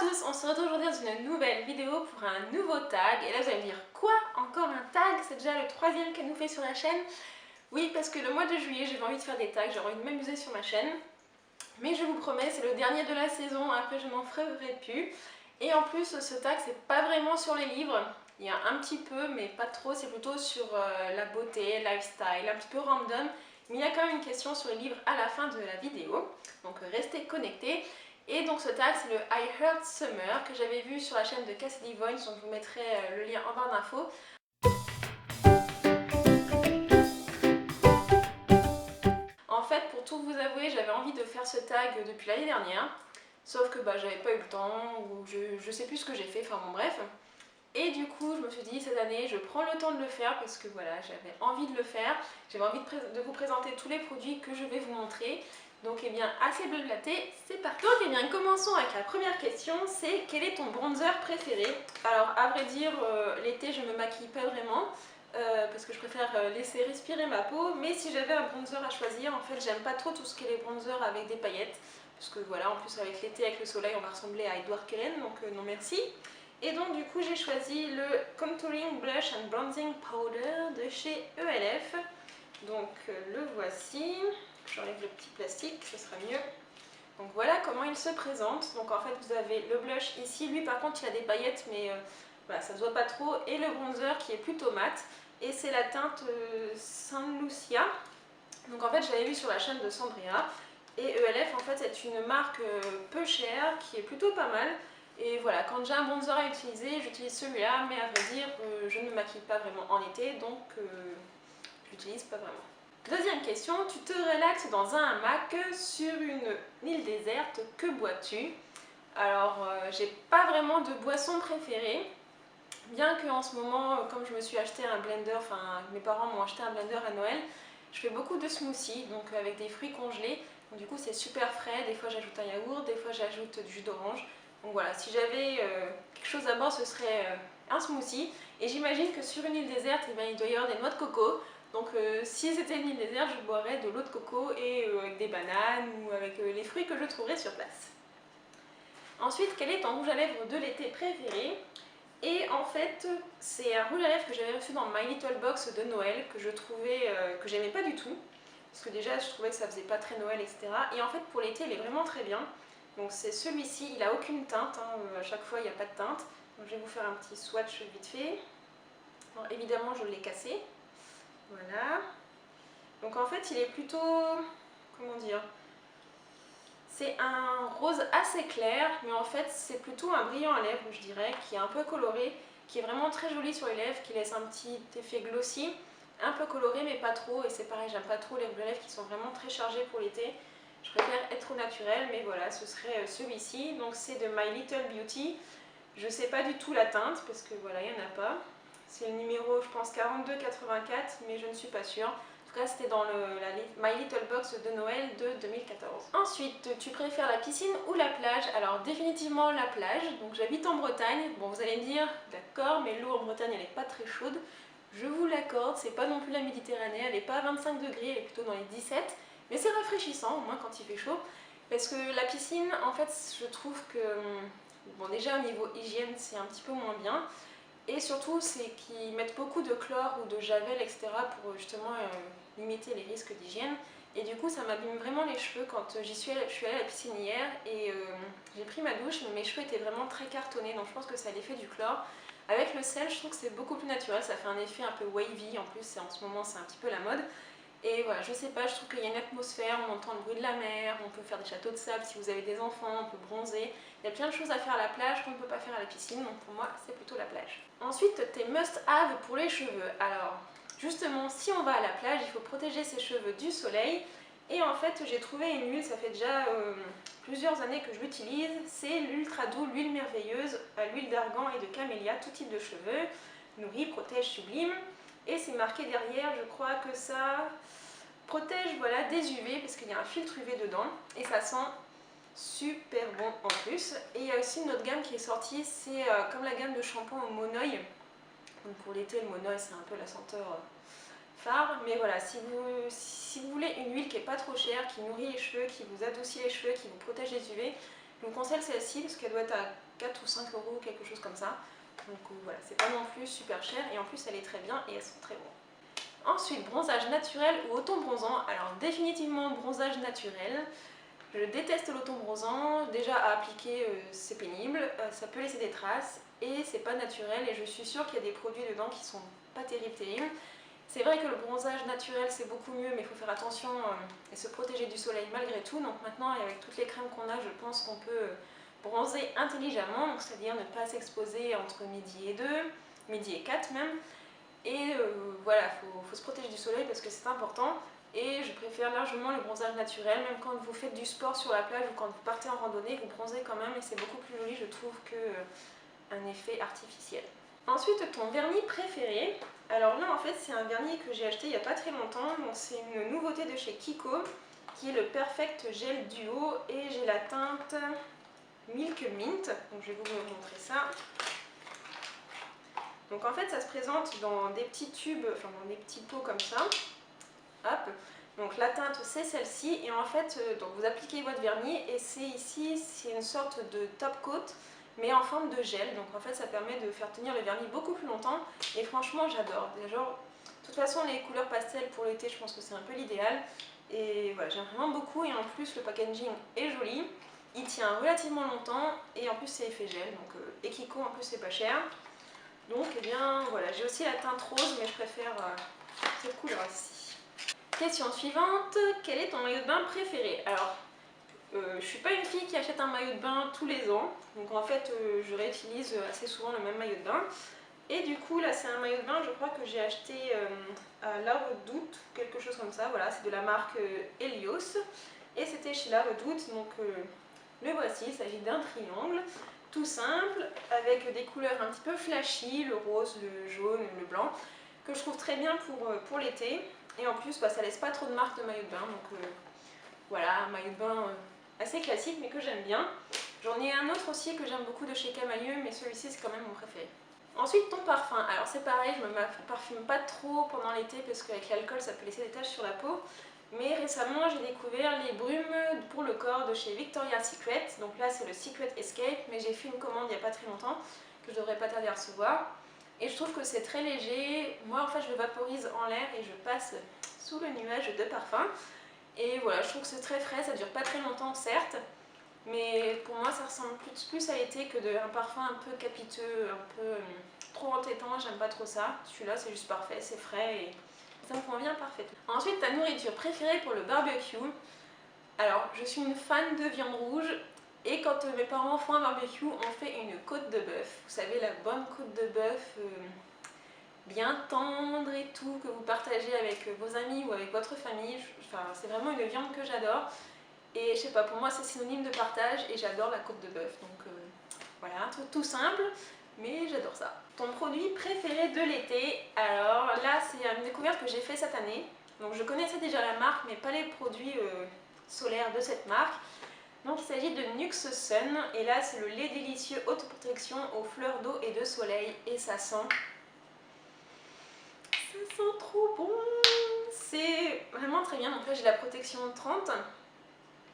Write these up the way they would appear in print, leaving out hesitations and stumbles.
tous, on se retrouve aujourd'hui dans une nouvelle vidéo pour un nouveau tag. Et là vous allez me dire quoi? Encore un tag? C'est déjà le troisième qu'elle nous fait sur la chaîne. Oui, parce que le mois de juillet j'avais envie de faire des tags, j'avais envie de m'amuser sur ma chaîne. Mais je vous promets, c'est le dernier de la saison, après je n'en ferai plus. Et en plus ce tag c'est pas vraiment sur les livres. Il y a un petit peu mais pas trop, c'est plutôt sur la beauté, lifestyle, un petit peu random. Mais il y a quand même une question sur les livres à la fin de la vidéo. Donc restez connectés. Et donc ce tag c'est le I Heard Summer que j'avais vu sur la chaîne de Cassidy Voynes, donc je vous mettrai le lien en barre d'infos. En fait, pour tout vous avouer, j'avais envie de faire ce tag depuis l'année dernière, sauf que j'avais pas eu le temps, ou je sais plus ce que j'ai fait, enfin bon bref. Et du coup, je me suis dit cette année, je prends le temps de le faire parce que voilà, j'avais envie de le faire. J'avais envie de vous présenter tous les produits que je vais vous montrer. Donc, eh bien, assez blablaté, c'est parti. Donc, eh bien, commençons avec la première question, c'est quel est ton bronzer préféré? Alors, à vrai dire, l'été, je me maquille pas vraiment. Parce que je préfère laisser respirer ma peau, mais si j'avais un bronzer à choisir, en fait j'aime pas trop tout ce qui est les bronzers avec des paillettes, parce que voilà, en plus avec l'été, avec le soleil, on va ressembler à Edward Cullen, donc non merci. Et donc du coup j'ai choisi le Contouring Blush and Bronzing Powder de chez ELF, donc le voici, j'enlève le petit plastique, ce sera mieux. Donc voilà comment il se présente. Donc en fait vous avez le blush ici, lui par contre il a des paillettes mais voilà, ça se voit pas trop, et le bronzer qui est plutôt mat. Et c'est la teinte Saint Lucia. Donc en fait j'avais vu sur la chaîne de Sandria. Et ELF en fait c'est une marque peu chère qui est plutôt pas mal. Et voilà, quand j'ai un bronzer à utiliser, j'utilise celui-là, mais à vrai dire je ne me maquille pas vraiment en été, donc je l'utilise pas vraiment. Deuxième question, tu te relaxes dans un hamac sur une île déserte, que bois-tu? Alors j'ai pas vraiment de boisson préférée. Bien que en ce moment, comme je me suis acheté un blender, enfin mes parents m'ont acheté un blender à Noël, je fais beaucoup de smoothies, donc avec des fruits congelés. Donc, du coup c'est super frais, des fois j'ajoute un yaourt, des fois j'ajoute du jus d'orange. Donc voilà, si j'avais quelque chose à boire, ce serait un smoothie. Et j'imagine que sur une île déserte, eh bien, il doit y avoir des noix de coco. Donc si c'était une île déserte, je boirais de l'eau de coco et avec des bananes ou avec les fruits que je trouverais sur place. Ensuite, quel est ton rouge à lèvres de l'été préféré? Et en fait, c'est un rouge à lèvres que j'avais reçu dans My Little Box de Noël, que je trouvais que j'aimais pas du tout. Parce que déjà, je trouvais que ça faisait pas très Noël, etc. Et en fait, pour l'été, il est vraiment très bien. Donc c'est celui-ci, il a aucune teinte, hein, à chaque fois, il n'y a pas de teinte. Donc je vais vous faire un petit swatch vite fait. Alors, évidemment, je l'ai cassé. Voilà. Donc en fait, il est plutôt... comment dire? C'est un rose assez clair, mais en fait c'est plutôt un brillant à lèvres, je dirais, qui est un peu coloré, qui est vraiment très joli sur les lèvres, qui laisse un petit effet glossy, un peu coloré mais pas trop, et c'est pareil, j'aime pas trop les rouges à lèvres qui sont vraiment très chargés pour l'été. Je préfère être au naturel, mais voilà, ce serait celui-ci, donc c'est de My Little Beauty. Je sais pas du tout la teinte, parce que voilà, il n'y en a pas. C'est le numéro, je pense, 4284, mais je ne suis pas sûre. En tout cas, c'était dans My Little Box de Noël de 2014. Ensuite, tu préfères la piscine ou la plage? Alors, définitivement la plage. Donc, j'habite en Bretagne. Bon, vous allez me dire, d'accord, mais l'eau en Bretagne, elle n'est pas très chaude. Je vous l'accorde, c'est pas non plus la Méditerranée, elle n'est pas à 25 degrés, elle est plutôt dans les 17. Mais c'est rafraîchissant, au moins quand il fait chaud. Parce que la piscine, en fait, je trouve que... bon, déjà, au niveau hygiène, c'est un petit peu moins bien. Et surtout, c'est qu'ils mettent beaucoup de chlore ou de javel, etc. pour justement limiter les risques d'hygiène. Et du coup, ça m'abîme vraiment les cheveux quand je suis allée à la piscine hier et j'ai pris ma douche, mais mes cheveux étaient vraiment très cartonnés, donc je pense que c'est l'effet du chlore. Avec le sel, je trouve que c'est beaucoup plus naturel, ça fait un effet un peu wavy, en plus en ce moment c'est un petit peu la mode. Et voilà, je sais pas, je trouve qu'il y a une atmosphère, on entend le bruit de la mer, on peut faire des châteaux de sable si vous avez des enfants, on peut bronzer. Il y a plein de choses à faire à la plage qu'on ne peut pas faire à la piscine, donc pour moi c'est plutôt la plage. Ensuite, tes must-have pour les cheveux. Alors, justement, si on va à la plage, il faut protéger ses cheveux du soleil. Et en fait, j'ai trouvé une huile, ça fait déjà plusieurs années que je l'utilise. C'est l'Ultra Doux, l'huile merveilleuse à l'huile d'argan et de camélia, tout type de cheveux. Nourrit, protège, sublime. Et c'est marqué derrière, je crois que ça protège voilà, des UV, parce qu'il y a un filtre UV dedans. Et ça sent super bon en plus. Et il y a aussi une autre gamme qui est sortie, c'est comme la gamme de shampoing au monoeil. Donc pour l'été, le monoeil c'est un peu la senteur phare, mais voilà, si vous voulez une huile qui est pas trop chère, qui nourrit les cheveux, qui vous adoucit les cheveux, qui vous protège des UV, Je vous conseille celle-ci parce qu'elle doit être à 4 ou 5 euros, quelque chose comme ça. Donc voilà, c'est pas non plus super cher et en plus elle est très bien et elles sont très bonnes. Ensuite, bronzage naturel ou auto-bronzant. Alors définitivement bronzage naturel. Je déteste l'auto-bronzant. Déjà à appliquer c'est pénible, ça peut laisser des traces et c'est pas naturel et je suis sûre qu'il y a des produits dedans qui sont pas terribles. C'est vrai que le bronzage naturel c'est beaucoup mieux, mais il faut faire attention et se protéger du soleil malgré tout. Donc maintenant avec toutes les crèmes qu'on a, je pense qu'on peut bronzer intelligemment, c'est-à-dire ne pas s'exposer entre midi et 2, midi et 4 même. Et voilà, faut se protéger du soleil parce que c'est important. Et je préfère largement le bronzage naturel, même quand vous faites du sport sur la plage ou quand vous partez en randonnée, vous bronzez quand même et c'est beaucoup plus joli je trouve qu'un effet artificiel. Ensuite, ton vernis préféré. Alors là en fait c'est un vernis que j'ai acheté il n'y a pas très longtemps, donc c'est une nouveauté de chez Kiko qui est le Perfect Gel Duo et j'ai la teinte Milk Mint, donc je vais vous montrer ça. Donc en fait ça se présente dans des petits tubes, enfin dans des petits pots comme ça. Hop. Donc la teinte c'est celle-ci et en fait donc vous appliquez votre vernis et c'est ici, c'est une sorte de top coat mais en forme de gel, donc en fait ça permet de faire tenir le vernis beaucoup plus longtemps et franchement j'adore. Genre, de toute façon les couleurs pastel pour l'été je pense que c'est un peu l'idéal et voilà j'aime vraiment beaucoup et en plus le packaging est joli, il tient relativement longtemps et en plus c'est effet gel donc et Kiko en plus c'est pas cher donc et bien voilà j'ai aussi la teinte rose mais je préfère cette couleur-ci. Question suivante, quel est ton maillot de bain préféré? Alors je suis pas une fille qui achète un maillot de bain tous les ans, donc en fait je réutilise assez souvent le même maillot de bain. Et du coup là c'est un maillot de bain, je crois que j'ai acheté à La Redoute, quelque chose comme ça, voilà, c'est de la marque Helios. Et c'était chez La Redoute, donc le voici, il s'agit d'un triangle, tout simple, avec des couleurs un petit peu flashy, le rose, le jaune, le blanc, que je trouve très bien pour l'été. Et en plus bah, ça laisse pas trop de marques de maillot de bain, donc voilà, un maillot de bain assez classique mais que j'aime bien. J'en ai un autre aussi que j'aime beaucoup de chez Camaïeu, mais celui-ci c'est quand même mon préféré. Ensuite ton parfum, alors c'est pareil, je me parfume pas trop pendant l'été parce qu'avec l'alcool ça peut laisser des taches sur la peau. Mais récemment j'ai découvert les brumes pour le corps de chez Victoria's Secret. Donc là c'est le Secret Escape, mais j'ai fait une commande il n'y a pas très longtemps que je devrais pas tarder à recevoir. Et je trouve que c'est très léger, moi en fait je le vaporise en l'air et je passe sous le nuage de parfum. Et voilà, je trouve que c'est très frais, ça dure pas très longtemps certes, mais pour moi ça ressemble plus à l'été que d'un parfum un peu capiteux, un peu trop entêtant, j'aime pas trop ça. Celui-là c'est juste parfait, c'est frais et ça me convient parfaitement. Ensuite, ta nourriture préférée pour le barbecue. Alors, je suis une fan de viande rouge et quand mes parents font un barbecue, on fait une côte de bœuf. Vous savez, la bonne côte de bœuf bien tendre et tout, que vous partagez avec vos amis ou avec votre famille. Enfin, c'est vraiment une viande que j'adore. Et je sais pas, pour moi c'est synonyme de partage et j'adore la côte de bœuf. Donc voilà, un truc tout simple, mais j'adore ça. Ton produit préféré de l'été? Alors là, c'est une découverte que j'ai fait cette année. Donc je connaissais déjà la marque, mais pas les produits solaires de cette marque. Donc il s'agit de Nux Sun, et là c'est le lait délicieux haute protection aux fleurs d'eau et de soleil, et ça sent trop bon. C'est vraiment très bien. Donc là j'ai la protection 30,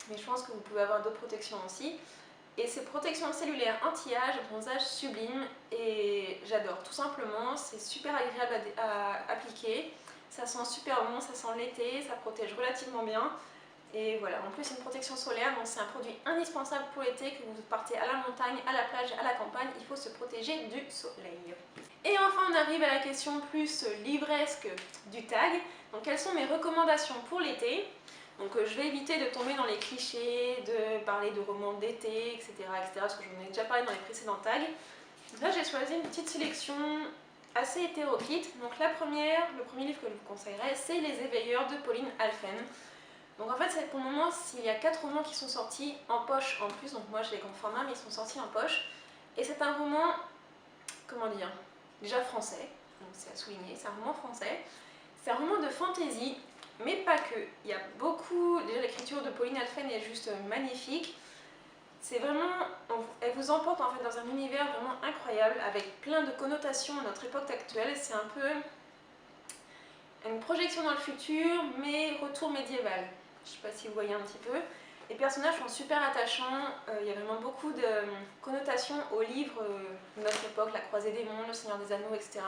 mais je pense que vous pouvez avoir d'autres protections aussi. Et c'est protection cellulaire anti-âge, bronzage sublime, et j'adore tout simplement. C'est super agréable à appliquer, ça sent super bon, ça sent l'été, ça protège relativement bien. Et voilà, en plus une protection solaire, donc c'est un produit indispensable pour l'été, que vous partez à la montagne, à la plage, à la campagne, il faut se protéger du soleil. Et enfin on arrive à la question plus livresque du tag. Donc quelles sont mes recommandations pour l'été? Donc je vais éviter de tomber dans les clichés, de parler de romans d'été, etc., parce que j'en ai déjà parlé dans les précédents tags. Donc là j'ai choisi une petite sélection assez hétéroclite. Donc le premier livre que je vous conseillerais, c'est Les Éveilleurs de Pauline Alphen. Donc en fait pour le moment il y a 4 romans qui sont sortis en poche en plus, donc moi j'ai les grands formats mais ils sont sortis en poche. Et c'est un roman, comment dire, déjà français, donc c'est à souligner, c'est un roman français. C'est un roman de fantaisie, mais pas que. Il y a beaucoup, déjà l'écriture de Pauline Alphen est juste magnifique. C'est vraiment, elle vous emporte en fait dans un univers vraiment incroyable avec plein de connotations à notre époque actuelle. C'est un peu une projection dans le futur, mais retour médiéval. Je ne sais pas si vous voyez un petit peu. Les personnages sont super attachants, il y a vraiment beaucoup de connotations aux livres de notre époque, La Croisée des Mondes, Le Seigneur des Anneaux, etc.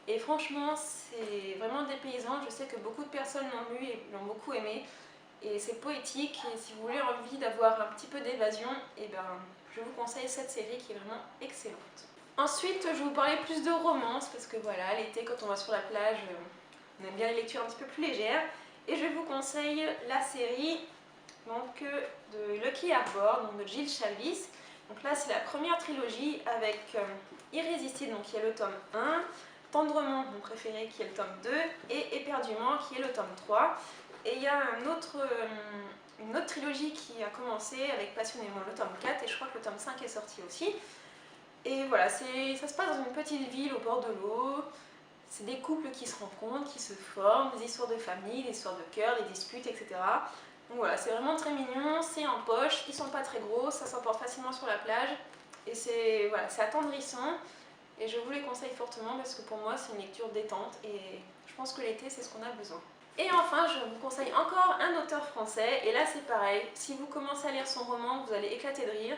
Et franchement, c'est vraiment dépaysant. Je sais que beaucoup de personnes l'ont lu et l'ont beaucoup aimé. Et c'est poétique, et si vous voulez envie d'avoir un petit peu d'évasion, et ben, je vous conseille cette série qui est vraiment excellente. Ensuite, je vais vous parler plus de romance, parce que voilà, l'été, quand on va sur la plage, on aime bien les lectures un petit peu plus légères. Et je vous conseille la série donc, de Lucky Arbor, donc de Jill Shalvis. Donc là, c'est la première trilogie avec Irrésistible, donc qui est le tome 1, Tendrement, mon préféré, qui est le tome 2, et Éperdument, qui est le tome 3. Et il y a une autre trilogie qui a commencé avec passionnément le tome 4, et je crois que le tome 5 est sorti aussi. Et voilà, ça se passe dans une petite ville au bord de l'eau. C'est des couples qui se rencontrent, qui se forment, des histoires de famille, des histoires de cœur, des disputes, etc. Donc voilà, c'est vraiment très mignon, c'est en poche, ils sont pas très gros, ça s'emporte facilement sur la plage. Et c'est voilà, attendrissant. Et je vous les conseille fortement parce que pour moi c'est une lecture détente et je pense que l'été c'est ce qu'on a besoin. Et enfin, je vous conseille encore un auteur français, et là c'est pareil, si vous commencez à lire son roman, vous allez éclater de rire.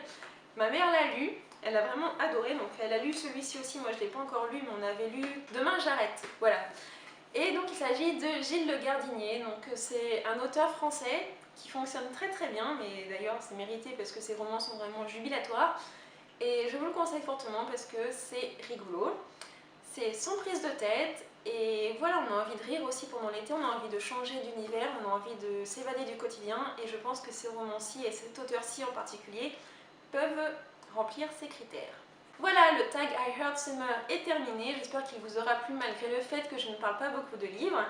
Ma mère l'a lu, elle a vraiment adoré, donc elle a lu celui-ci aussi, moi je ne l'ai pas encore lu, mais on avait lu Demain j'arrête, voilà. Et donc il s'agit de Gilles Le Gardinier, donc c'est un auteur français qui fonctionne très très bien, mais d'ailleurs c'est mérité parce que ses romans sont vraiment jubilatoires. Et je vous le conseille fortement parce que c'est rigolo, c'est sans prise de tête, et voilà, on a envie de rire aussi pendant l'été, on a envie de changer d'univers, on a envie de s'évader du quotidien, et je pense que ces romans-ci et cet auteur-ci en particulier peuvent remplir ces critères. Voilà, le tag I Heard Summer est terminé, j'espère qu'il vous aura plu malgré le fait que je ne parle pas beaucoup de livres.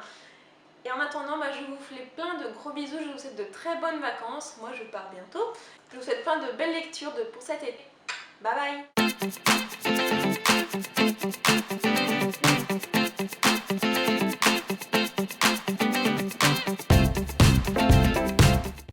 Et en attendant, je vous fais plein de gros bisous, je vous souhaite de très bonnes vacances, moi je pars bientôt. Je vous souhaite plein de belles lectures pour cet été. Bye bye!